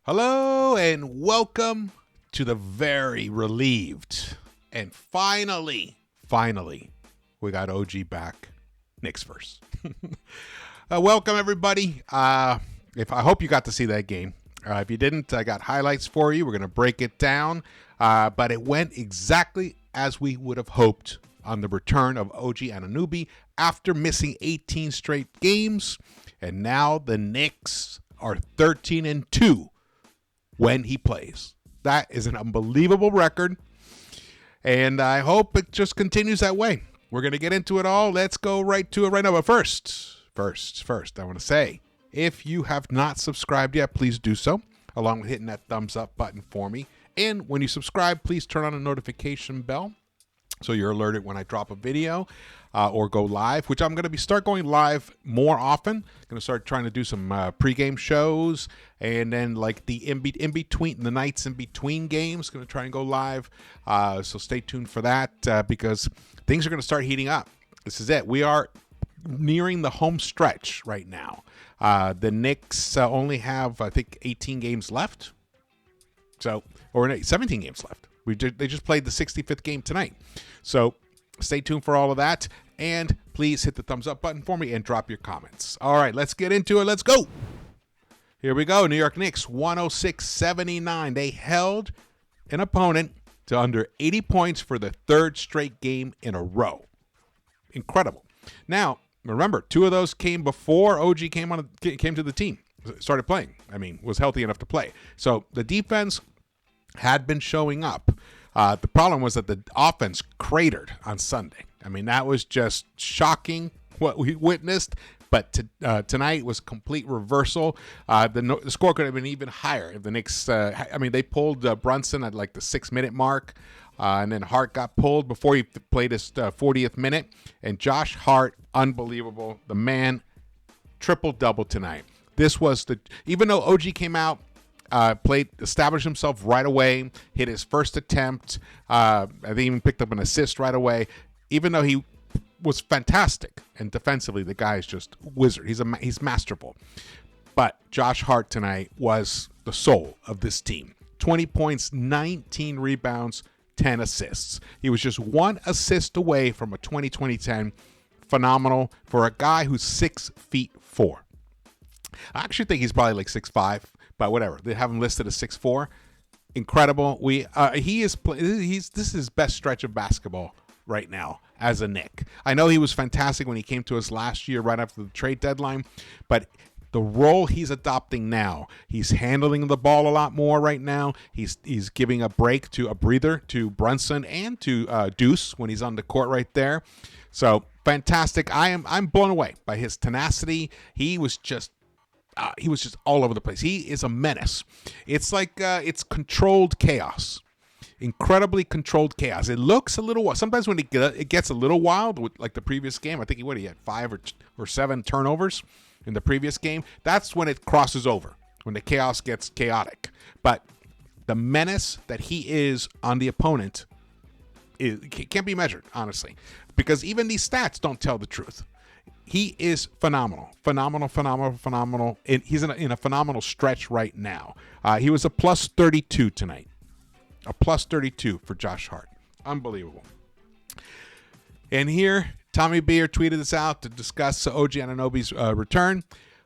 Hello and welcome to the very relieved and finally, we got OG back, Knicks-Verse. Welcome everybody. I hope you got to see that game. If you didn't, I got highlights for you. We're going to break it down, but it went exactly as we would have hoped on the return of OG Anunoby after missing 18 straight games, and now the Knicks are 13-2. when he plays. That is an unbelievable record, and I hope it just continues that way. We're going to get into it all. Let's go right to it right now. But first, I want to say, if you have not subscribed yet, please do so, along with hitting that thumbs up button for me. And when you subscribe, please turn on a notification bell so you're alerted when I drop a video or go live, which I'm going to start going live more often. I'm going to start trying to do some pregame shows, and then like the the nights in between games, going to try and go live. So stay tuned for that because things are going to start heating up. This is it. We are nearing the home stretch right now. The Knicks only have, I think, 18 games left. Or 17 games left. They just played the 65th game tonight. So stay tuned for all of that. And please hit the thumbs up button for me and drop your comments. All right, let's get into it. Let's go. Here we go. New York Knicks, 106-79. They held an opponent to under 80 points for the third straight game in a row. Incredible. Now, remember, 2 of those came before OG came to the team, started playing. Was healthy enough to play. So the defense had been showing up. The problem was that the offense cratered on Sunday. That was just shocking what we witnessed. But tonight was complete reversal. The score could have been even higher if the Knicks. They pulled Brunson at like the 6-minute mark, and then Hart got pulled before he played his 40th minute. And Josh Hart, unbelievable. The man, triple-double tonight. This was even though OG came out, established himself right away, hit his first attempt. I think he even picked up an assist right away. Even though he was fantastic, and defensively, the guy is just wizard. He's masterful. But Josh Hart tonight was the soul of this team. 20 points, 19 rebounds, 10 assists. He was just 1 assist away from a 20-20-10. Phenomenal for a guy who's 6'4". I actually think he's probably like 6'5", but whatever. They have him listed as 6'4". Incredible. This is his best stretch of basketball right now as a Knick. I know he was fantastic when he came to us last year right after the trade deadline, but the role he's adopting now, he's handling the ball a lot more right now. He's giving a breather to Brunson and to Deuce when he's on the court right there. So fantastic. I'm blown away by his tenacity. He was just all over the place. He is a menace. It's like it's controlled chaos. Incredibly controlled chaos. It looks a little wild. Sometimes when it gets a little wild, with like the previous game, I think he had 5 or 7 turnovers in the previous game. That's when it crosses over, when the chaos gets chaotic. But the menace that he is on the opponent can't be measured, honestly, because even these stats don't tell the truth. He is phenomenal. And he's in a phenomenal stretch right now. He was a plus 32 tonight. A plus 32 for Josh Hart. Unbelievable. And here, Tommy Beer tweeted this out to discuss OG Anunoby's return.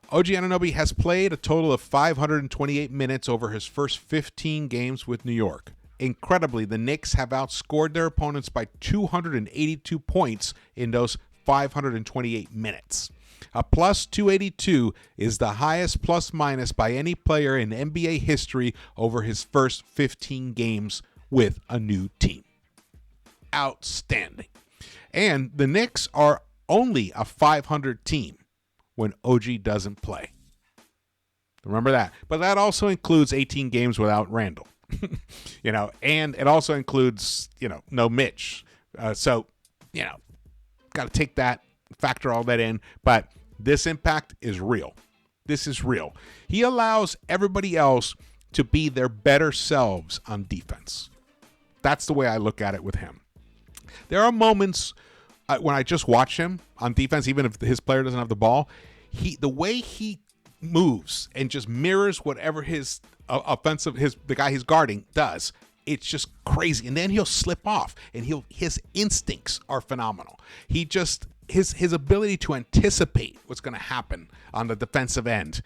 OG Anunoby has played a total of 528 minutes over his first 15 games with New York. Incredibly, the Knicks have outscored their opponents by 282 points in those 528 minutes. A plus 282 is the highest plus minus by any player in NBA history over his first 15 games with a new team. Outstanding. And the Knicks are only a 500 team when OG doesn't play. Remember that. But that also includes 18 games without Randall. And it also includes, no Mitch. So, got to take that, factor all that in. But this impact is real. This is real. He allows everybody else to be their better selves on defense. That's the way I look at it with him. There are moments when I just watch him on defense, even if his player doesn't have the ball, the way he moves and just mirrors whatever his offensive, the guy he's guarding does. It's just crazy. And then he'll slip off, and his instincts are phenomenal. His ability to anticipate what's going to happen on the defensive end.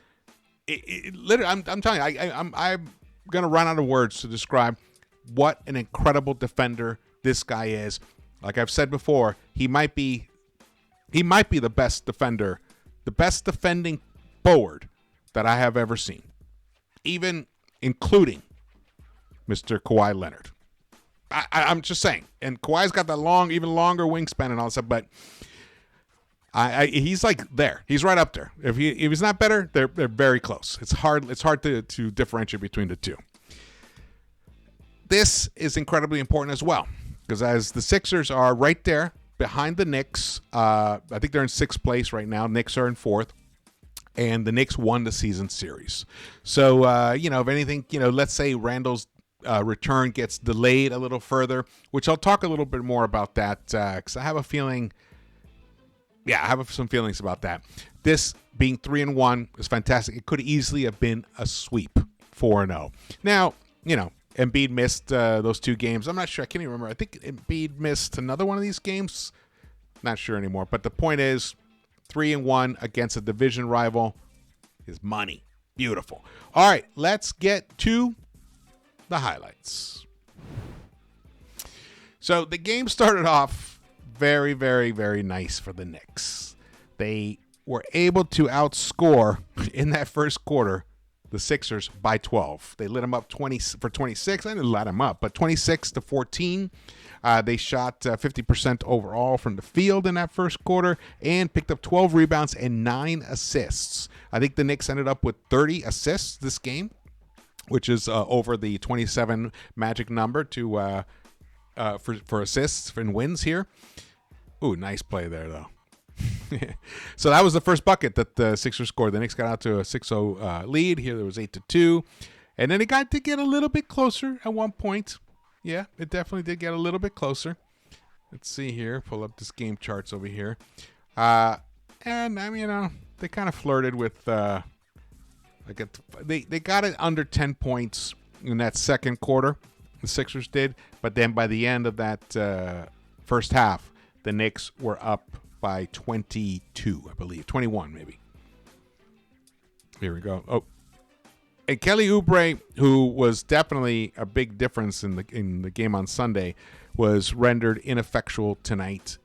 Literally, I'm telling you, I'm going to run out of words to describe what an incredible defender this guy is. Like I've said before, he might be the best defender, the best defending forward that I have ever seen, even including Mr. Kawhi Leonard. I'm just saying. And Kawhi's got that even longer wingspan and all that stuff, but he's like there. He's right up there. If he's not better, they're very close. It's hard to differentiate between the two. This is incredibly important as well, because as the Sixers are right there behind the Knicks, I think they're in 6th place right now. Knicks are in 4th. And the Knicks won the season series. So, if anything, let's say Randall's return gets delayed a little further, which I'll talk a little bit more about that because I have a feeling. Yeah, I have some feelings about that. This being 3-1 is fantastic. It could easily have been a sweep, 4-0. Now, Embiid missed those 2 games. I'm not sure. I can't even remember. I think Embiid missed another one of these games. Not sure anymore. But the point is, 3-1 against a division rival is money. Beautiful. All right, let's get to the highlights. So the game started off very, very, very nice for the Knicks. They were able to outscore in that first quarter the Sixers by 12. They lit them up 26. I didn't let them up, but 26-14. They shot 50% overall from the field in that first quarter and picked up 12 rebounds and 9 assists. I think the Knicks ended up with 30 assists this game, which is over the 27 magic number for assists and wins here. Ooh, nice play there, though. So that was the first bucket that the Sixers scored. The Knicks got out to a 6-0 lead. Here there was 8-2. And then it got to get a little bit closer at one point. Yeah, it definitely did get a little bit closer. Let's see here. Pull up this game charts over here. And, they kind of flirted with... they got it under 10 points in that second quarter. The Sixers did. But then by the end of that first half, the Knicks were up by 22, I believe. 21, maybe. Here we go. Oh. And Kelly Oubre, who was definitely a big difference in the game on Sunday, was rendered ineffectual tonight,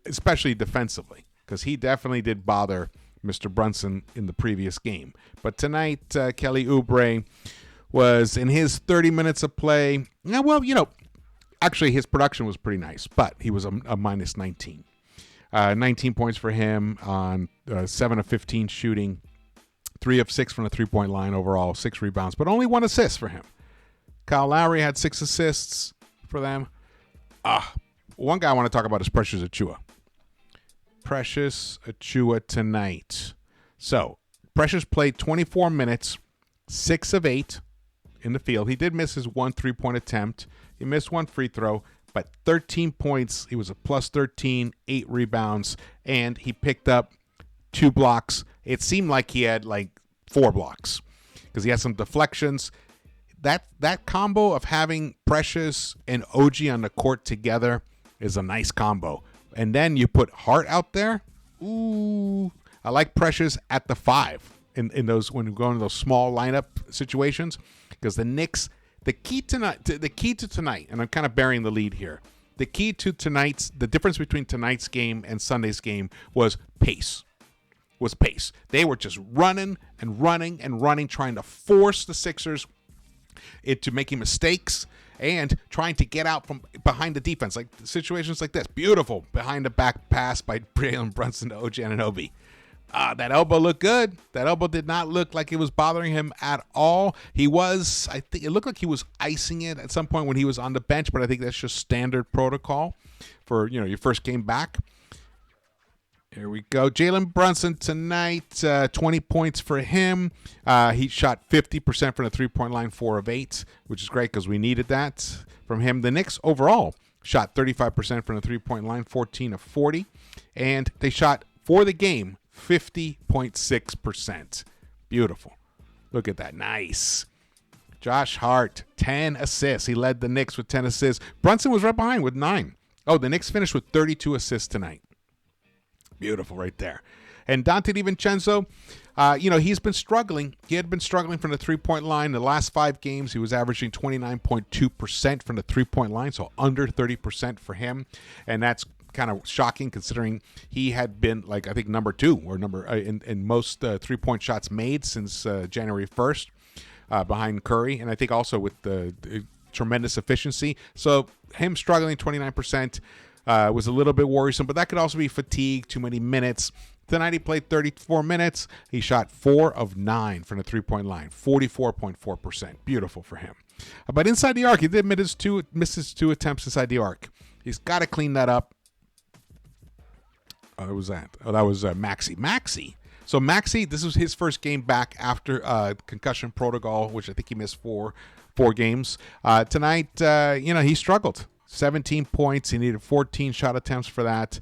especially defensively, because he definitely did bother Mr. Brunson in the previous game. But tonight, Kelly Oubre was in his 30 minutes of play. Actually, his production was pretty nice, but he was a minus 19. 19 points for him on 7 of 15 shooting, 3 of 6 from the three-point line overall, 6 rebounds, but only 1 assist for him. Kyle Lowry had 6 assists for them. One guy I want to talk about is Precious Achiuwa. Precious Achiuwa tonight. So, Precious played 24 minutes, 6 of 8 in the field. He did miss his 1 3-point attempt. He missed 1 free throw, but 13 points. He was a plus 13, 8 rebounds, and he picked up 2 blocks. It seemed like he had 4 blocks because he had some deflections. That combo of having Precious and OG on the court together is a nice combo. And then you put Hart out there. Ooh, I like Precious at the 5 in those when you go into those small lineup situations, because the Knicks. The key to tonight, and I'm kind of burying the lead here. The key to the difference between tonight's game and Sunday's game was pace. They were just running, trying to force the Sixers into making mistakes and trying to get out from behind the defense. Like situations like this. Beautiful behind the back pass by Jalen Brunson to OG Anunoby. That elbow looked good. That elbow did not look like it was bothering him at all. I think it looked like he was icing it at some point when he was on the bench, but I think that's just standard protocol for, your first game back. Here we go. Jalen Brunson tonight, 20 points for him. He shot 50% from the three-point line, 4 of 8, which is great because we needed that from him. The Knicks overall shot 35% from the three-point line, 14 of 40, and they shot for the game 50.6%. Beautiful. Look at that. Nice. Josh Hart, 10 assists. He led the Knicks with 10 assists. Brunson was right behind with 9. Oh, the Knicks finished with 32 assists tonight. Beautiful right there. And Dante DiVincenzo, he's been struggling. He had been struggling from the three-point line. The last 5 games, he was averaging 29.2% from the three-point line, so under 30% for him. And that's kind of shocking considering he had been, I think, number 2 or in most three-point shots made since January 1st behind Curry. And I think also with the tremendous efficiency. So him struggling 29% was a little bit worrisome, but that could also be fatigue, too many minutes. Tonight he played 34 minutes. He shot 4 of 9 from the three-point line, 44.4%. Beautiful for him. But inside the arc, he did miss his 2 attempts inside the arc. He's got to clean that up. What was that? Oh, that was Maxey. So Maxey, this was his first game back after concussion protocol, which I think he missed four games. Tonight, he struggled. 17 points. He needed 14 shot attempts for that.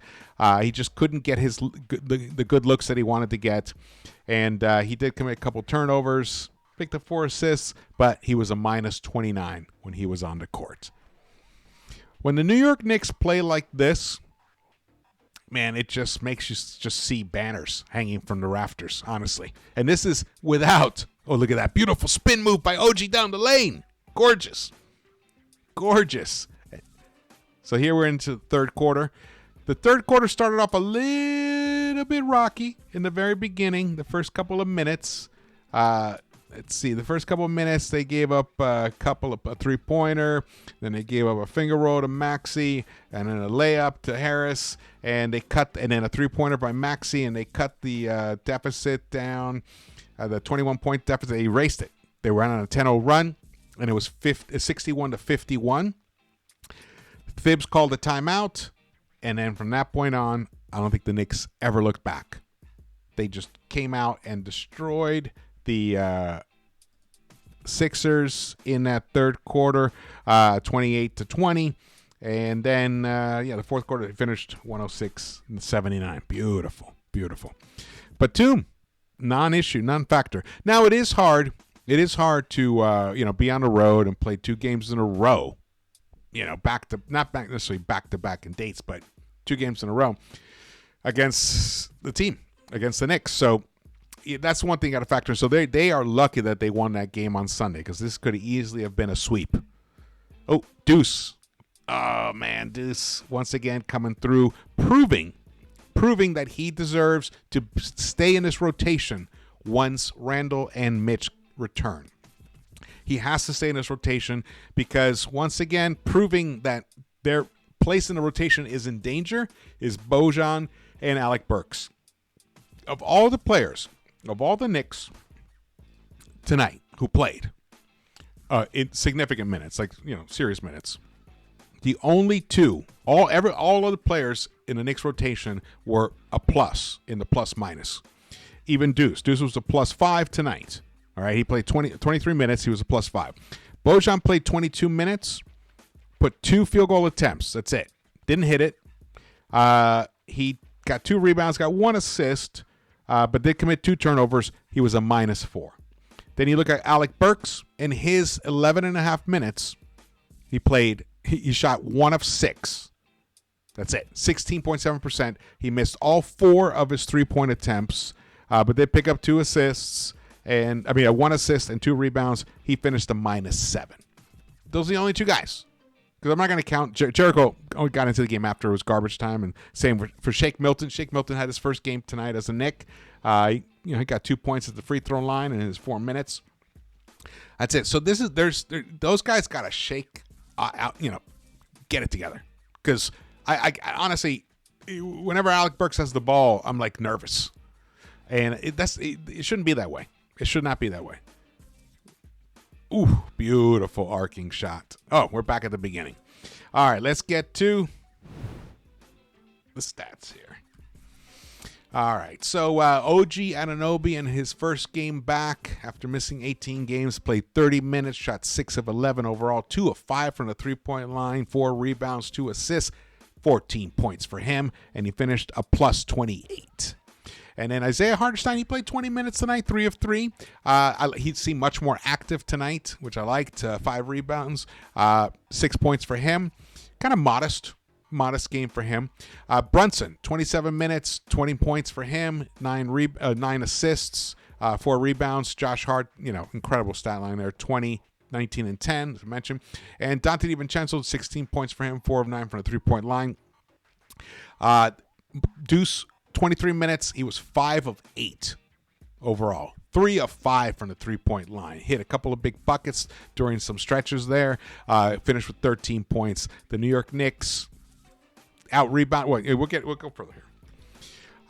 He just couldn't get the good looks that he wanted to get. And he did commit a couple turnovers, picked up 4 assists, but he was a minus 29 when he was on the court. When the New York Knicks play like this, man, it just makes you just see banners hanging from the rafters, honestly. And this is without, oh, look at that beautiful spin move by OG down the lane. Gorgeous. So here we're into the third quarter. The third quarter started off a little bit rocky in the very beginning, the first couple of minutes. Let's see. The first couple of minutes, they gave up a three-pointer. Then they gave up a finger roll to Maxey, and then a layup to Harris, and then a three-pointer by Maxey, and they cut the deficit down, the 21-point deficit. They erased it. They ran on a 10-0 run, and it was 61-51. Thibs called a timeout, and then from that point on, I don't think the Knicks ever looked back. They just came out and destroyed the Sixers in that third quarter, 28-20. And then, the fourth quarter, they finished 106-79. Beautiful. Batum, non-issue, non-factor. Now, it is hard. It is hard to, be on the road and play 2 games in a row. Not necessarily back-to-back in dates, but 2 games in a row against the team, against the Knicks. So that's one thing you got to factor in. So they are lucky that they won that game on Sunday because this could easily have been a sweep. Oh, Deuce. Oh, man, Deuce once again coming through, proving that he deserves to stay in this rotation once Randall and Mitch return. He has to stay in this rotation because, once again, proving that their place in the rotation is in danger is Bojan and Alec Burks. Of all the players, of all the Knicks tonight who played in significant minutes, serious minutes, the only 2, all of the players in the Knicks rotation were a plus in the plus-minus. Even Deuce. Deuce was a +5 tonight. All right, he played 23 minutes. He was a +5. Bojan played 22 minutes, put 2 field goal attempts. That's it. Didn't hit it. He got 2 rebounds, got 1 assist, but did commit 2 turnovers. He was a -4. Then you look at Alec Burks. In his 11.5 minutes, he shot 1 of 6. That's it. 16.7%. He missed all 4 of his 3-point attempts, but did pick up 2 assists. And 1 assist and 2 rebounds. He finished a -7. Those are the only 2 guys. Because I'm not going to count. Jericho only got into the game after it was garbage time. And same for Shake Milton. Shake Milton had his first game tonight as a Knick. He got 2 points at the free throw line in his 4 minutes. That's it. So those guys got to shake out. Get it together. Because I honestly, whenever Alec Burks has the ball, I'm nervous. And it shouldn't be that way. It should not be that way. Ooh, beautiful arcing shot. Oh, we're back at the beginning. All right, let's get to the stats here. All right, so OG Anunoby in his first game back after missing 18 games, played 30 minutes, shot 6 of 11 overall, 2 of 5 from the three-point line, 4 rebounds, 2 assists, 14 points for him, and he finished a +28. And then Isaiah Hartenstein, he played 20 minutes tonight, 3 of 3. He seemed much more active tonight, which I liked. 5 rebounds, 6 points for him. Kind of modest game for him. Brunson, 27 minutes, 20 points for him, 9 assists, 4 rebounds. Josh Hart, incredible stat line there, 20, 19, and 10, as I mentioned. And Dante DiVincenzo, 16 points for him, 4 of 9 from the three-point line. Deuce, 23 minutes. He was 5 of 8 overall. 3 of 5 from the three-point line. Hit a couple of big buckets during some stretches there. Finished with 13 points. The New York Knicks out-rebound. We'll go further here.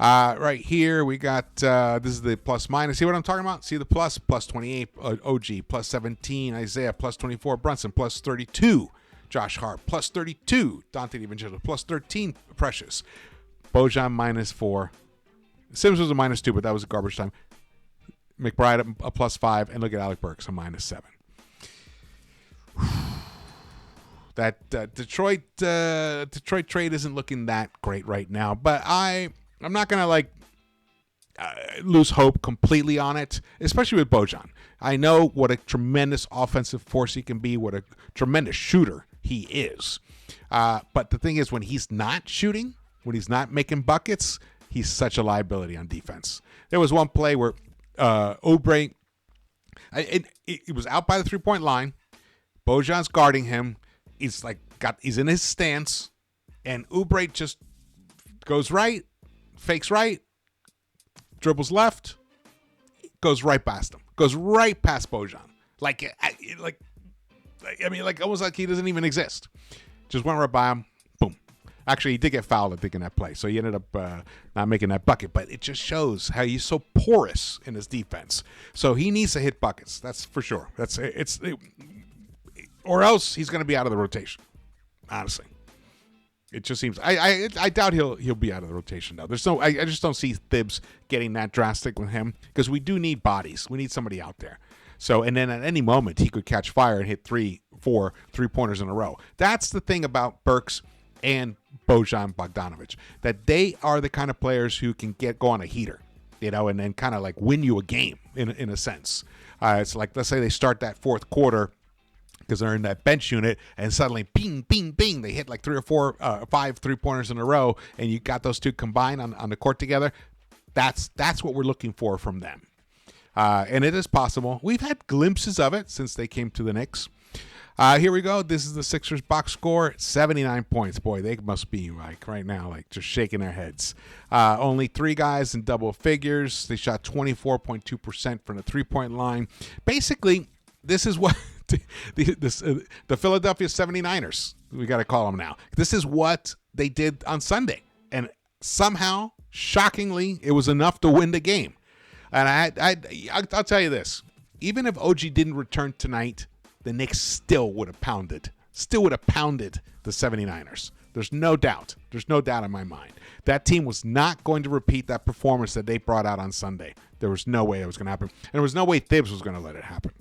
Right here, we got, this is the plus-minus. See what I'm talking about? See the plus? Plus 28, OG. Plus 17, Isaiah. Plus 24, Brunson. Plus 32, Josh Hart. Plus 32, Dante DiVincenzo. Plus 13, Precious. Bojan, -4. Sims was a -2, but that was garbage time. McBride, a +5. And look at Alec Burks, a -7. That Detroit trade isn't looking that great right now, but I'm not gonna lose hope completely on it, especially with Bojan. I know what a tremendous offensive force he can be, what a tremendous shooter he is. But the thing is, when he's not shooting, when he's not making buckets, he's such a liability on defense. There was one play where Oubre, it was out by the three-point line. Bojan's guarding him. He's in his stance, and Oubre just goes right, fakes right, dribbles left, goes right past him, goes right past Bojan, almost like he doesn't even exist. Just went right by him. Boom. Actually, he did get fouled, I think, in that play, so he ended up not making that bucket. But it just shows how he's so porous in his defense. So he needs to hit buckets. That's for sure. Or else he's going to be out of the rotation. Honestly, it just seems. I doubt he'll be out of the rotation though. I just don't see Thibs getting that drastic with him, because we do need bodies. We need somebody out there. So, and then at any moment he could catch fire and hit 3-4 3-pointers in a row. That's the thing about Burks and Bojan Bogdanovic, that they are the kind of players who can go on a heater, and then kind of win you a game in a sense. It's like, let's say they start that fourth quarter, because they're in that bench unit, and suddenly, bing, bing, bing, they hit 3 or 4, 5 3-pointers in a row, and you got those two combined on the court together. That's what we're looking for from them. And it is possible. We've had glimpses of it since they came to the Knicks. Here we go. This is the Sixers box score, 79 points. Boy, they must be right now, just shaking their heads. Only 3 guys in double figures. They shot 24.2% from the three-point line. Basically, this is what the Philadelphia 79ers, we got to call them now. This is what they did on Sunday. And somehow, shockingly, it was enough to win the game. And I'll tell you this. Even if OG didn't return tonight, the Knicks still would have pounded the 79ers. There's no doubt. There's no doubt in my mind. That team was not going to repeat that performance that they brought out on Sunday. There was no way it was going to happen. And there was no way Thibs was going to let it happen.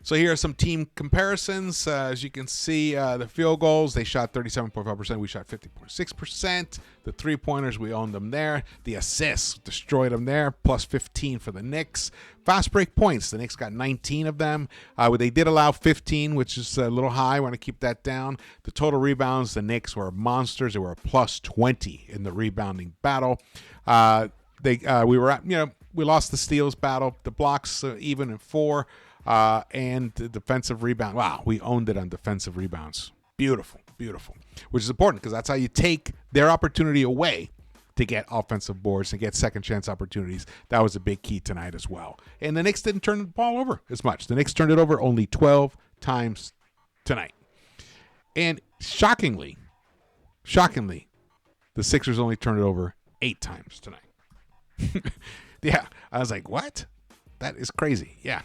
So here are some team comparisons. As you can see, the field goals, they shot 37.5%. We shot 50.6%. The three-pointers, we owned them there. The assists, destroyed them there, plus 15 for the Knicks. Fast break points, the Knicks got 19 of them. They did allow 15, which is a little high. I want to keep that down. The total rebounds, the Knicks were monsters. They were a plus 20 in the rebounding battle. We lost the steals battle. The blocks even in 4. And the defensive rebound. Wow, we owned it on defensive rebounds. Beautiful, beautiful. Which is important, because that's how you take their opportunity away to get offensive boards and get second chance opportunities. That was a big key tonight as well. And the Knicks didn't turn the ball over as much. The Knicks turned it over only 12 times tonight. And shockingly, the Sixers only turned it over 8 times tonight. Yeah, I was like, what? That is crazy. Yeah.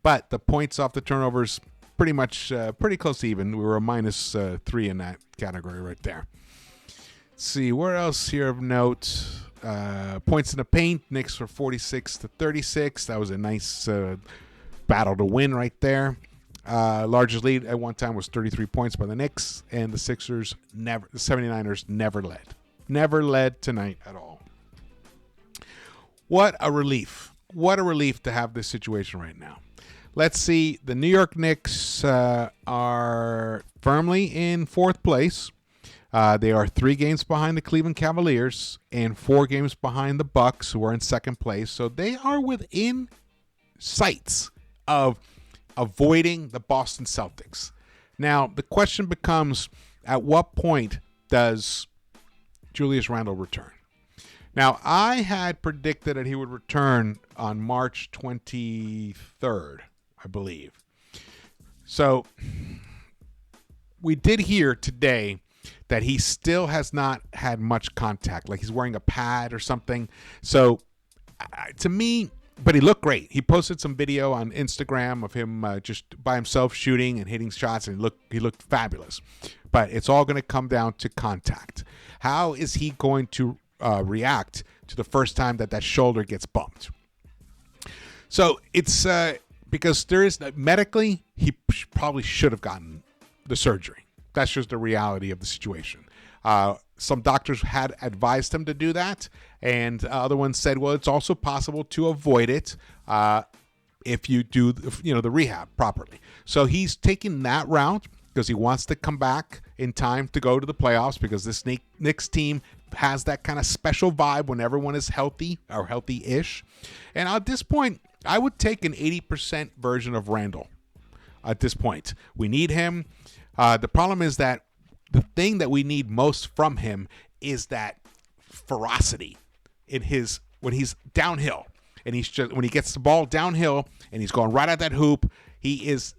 But the points off the turnovers, pretty much pretty close to even. We were a -3 in that category right there. Let's see, where else here of note? Points in the paint, Knicks were 46-36. That was a nice battle to win right there. Largest lead at one time was 33 points by the Knicks, and the 79ers never led. Never led tonight at all. What a relief. What a relief to have this situation right now. Let's see. The New York Knicks are firmly in fourth place. They are 3 games behind the Cleveland Cavaliers and 4 games behind the Bucks, who are in second place. So they are within sights of avoiding the Boston Celtics. Now, the question becomes, at what point does Julius Randle return? Now, I had predicted that he would return on March 23rd, I believe. So we did hear today that he still has not had much contact, like he's wearing a pad or something. So to me, but he looked great. He posted some video on Instagram of him just by himself shooting and hitting shots, and he looked fabulous. But it's all going to come down to contact. How is he going to react to the first time that shoulder gets bumped? So it's because there is medically, he probably should have gotten the surgery. That's just the reality of the situation. Some doctors had advised him to do that, and other ones said, well, it's also possible to avoid it if you do the rehab properly. So he's taking that route because he wants to come back in time to go to the playoffs, because this Knicks team has that kind of special vibe when everyone is healthy or healthy-ish. And at this point, I would take an 80% version of Randle. At this point, we need him. The problem is that the thing that we need most from him is that ferocity in when he's downhill, and when he gets the ball downhill and he's going right at that hoop, he is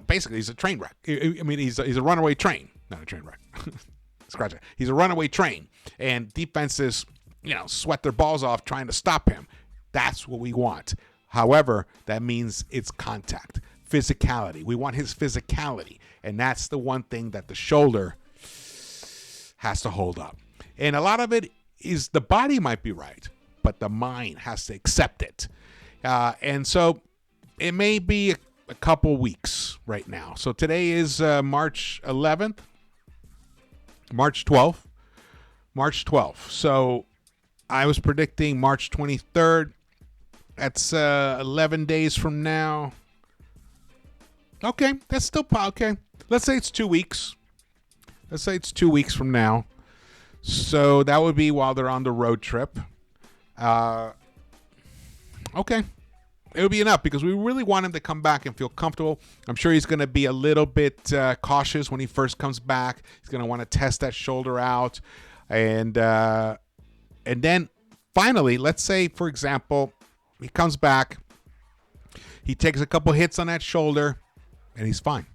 basically he's a train wreck. I mean, he's a runaway train, not a train wreck. Scratch it. He's a runaway train, and defenses sweat their balls off trying to stop him. That's what we want. However, that means it's contact, physicality. We want his physicality, and that's the one thing that the shoulder has to hold up. And a lot of it is the body might be right, but the mind has to accept it. And so it may be a couple weeks right now. So today is March 11th, March 12th. So I was predicting March 23rd. That's 11 days from now. Okay, that's still okay. Let's say it's 2 weeks. Let's say it's 2 weeks from now. So that would be while they're on the road trip. Okay. It would be enough because we really want him to come back and feel comfortable. I'm sure he's going to be a little bit cautious when he first comes back. He's going to want to test that shoulder out. And then finally, let's say, for example, he comes back. He takes a couple hits on that shoulder, and he's fine.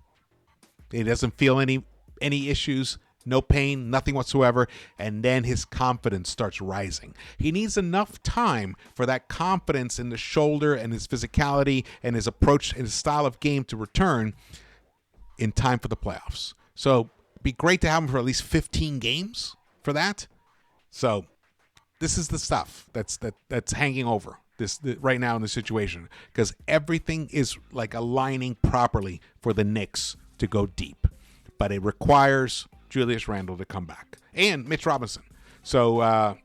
He doesn't feel any issues, no pain, nothing whatsoever, and then his confidence starts rising. He needs enough time for that confidence in the shoulder and his physicality and his approach and his style of game to return in time for the playoffs. So it'd be great to have him for at least 15 games for that. So this is the stuff that's hanging over this right now in the situation, because everything is like aligning properly for the Knicks to go deep, but it requires Julius Randle to come back and Mitch Robinson. So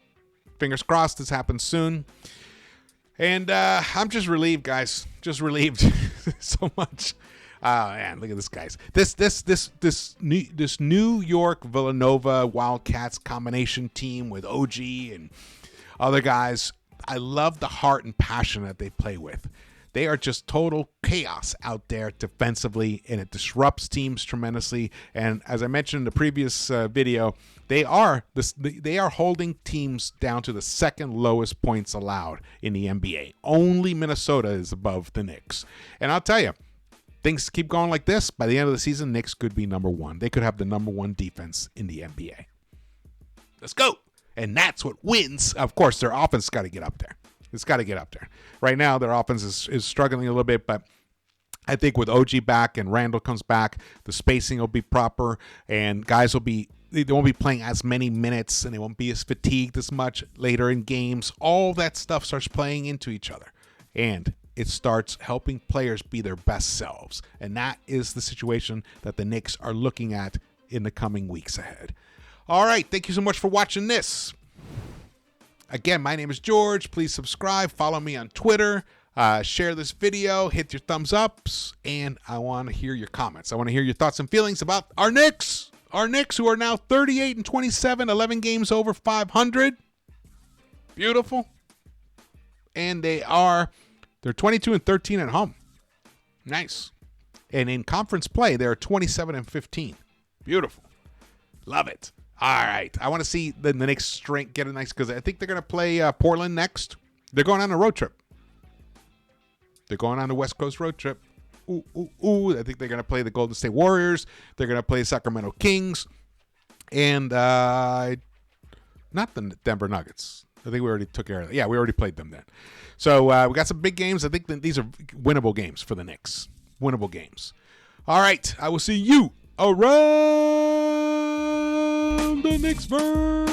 fingers crossed this happens soon. And I'm just relieved, guys. Just relieved so much. Man, look at this, guys. This New York Villanova Wildcats combination team with OG and other guys. I love the heart and passion that they play with. They are just total chaos out there defensively, and it disrupts teams tremendously. And as I mentioned in the previous video, they are holding teams down to the second lowest points allowed in the NBA. Only Minnesota is above the Knicks. And I'll tell you, things keep going like this, by the end of the season, Knicks could be number one. They could have the number one defense in the NBA. Let's go. And that's what wins. Of course, their offense got to get up there. It's got to get up there. Right now, their offense is struggling a little bit, but I think with OG back and Randle comes back, the spacing will be proper, and guys they won't be playing as many minutes, and they won't be as fatigued as much later in games. All that stuff starts playing into each other, and it starts helping players be their best selves. And that is the situation that the Knicks are looking at in the coming weeks ahead. All right, thank you so much for watching this. Again, my name is George. Please subscribe. Follow me on Twitter. Share this video. Hit your thumbs ups. And I want to hear your comments. I want to hear your thoughts and feelings about our Knicks. Our Knicks, who are now 38-27, 11 games over 500. Beautiful. And they're 22-13 at home. Nice. And in conference play, they're 27-15. Beautiful. Love it. All right. I want to see the Knicks strength get a nice, because I think they're going to play Portland next. They're going on a road trip. They're going on a West Coast road trip. Ooh, ooh, ooh. I think they're going to play the Golden State Warriors. They're going to play Sacramento Kings. And not the Denver Nuggets. I think we already took care of that. Yeah, we already played them then. So we got some big games. I think that these are winnable games for the Knicks. Winnable games. All right. I will see you around the Knicks-Verse.